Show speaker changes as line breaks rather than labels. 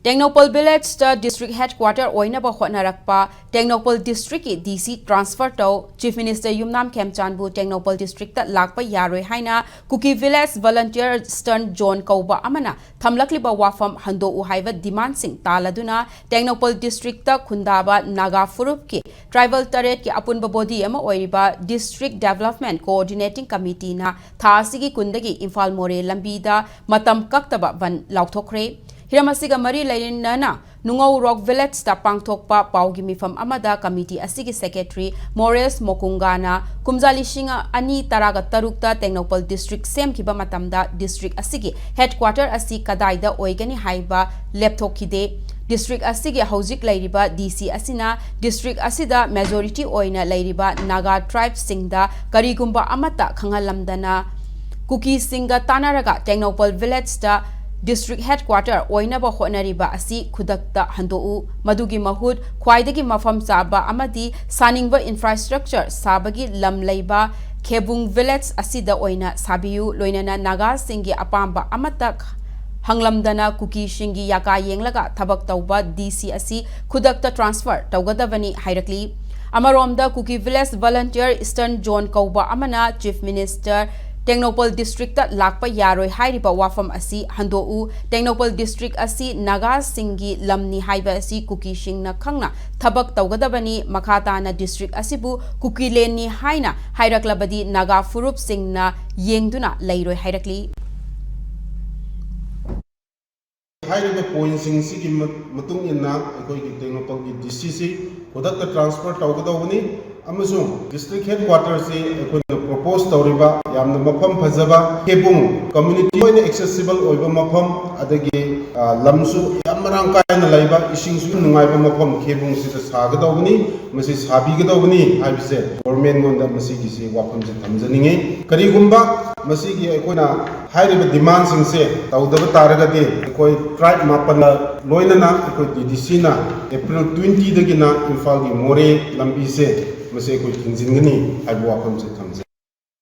Tengnoupal village district headquarter oinaba hotnarakpa Tengnoupal district ki DC transfer to Chief Minister Yumnam Khemchandbu Tengnoupal district ta lakpa yaroi haina Kuki village volunteer stern John Kauba amana thamlakliba wafam hando u haiva demand sing taladuna Tengnoupal district ta khundaba Naga furup ki tribal taret ki apunba body ama oiriba district development coordinating committee na thasigi kundagi Imphal Moreh lambi da matam kaktaba ban lauthokre Hiramasiga Mari Lainana, Nungau Rock Village ta pangthokpa paugi mifam amada committee asigi secretary Moreh Mokungana, Kumzali Shinga Ani Taraga Tarukta Tengnoupal district sem kiba matamda district asigi headquarter asi kadaida oigani haiba lepthokide district asigi hauzik lairiba DC asina district asida majority oina lairiba Naga tribe singda karigumba amata khangalamdana Kuki singa tanaraga Tengnoupal village ta district headquarter oinaba hotnariba asi khudakta handou madugi mahut khwaidagi mafam chaba amadi saningba infrastructure sabagi lam leiba khebung village asida oina sabiu loinana Naga singi apamba amata hanglamdana Kuki shingi yaka yenglaga thabak tauba DC asi khudakta transfer taugadabani hairakli amaromda Kuki village volunteer Eastern John Kauba amana Chief Minister Tengnoupal district ta lakpa yaroi hairiba wafam asi handou Tengnoupal district asi Naga singi lamni haiba asi Kuki shingna khangna thabak taugadabani makhata na district asibu Kuki lenni haina hairaklabadi Naga furup singna yengduna lairoi hairakli
hairiba point sing sigi matung inna ekoi ki Tengnoupal ki DCC kodakta transfer taugadawni amasung district headquarters se ekoi propose tawriba yamna mafam phajaba kebung community oina accessible oiba mafam adagi lamsu yamarang kaina laiba isingsu nungaiba mafam kebung sita sagadawni masi sabigadawni haibise government gonda masi gisi wafam se thamjaninge karigumba masi gi ekoina hairiba demand sing se tawdaba taragadi ekoi tribe mapana loinana ekoi DDC na April 20 dagina Imphal gi Moreh lambi se mase ekoi thinjingani haiba wafam se thamja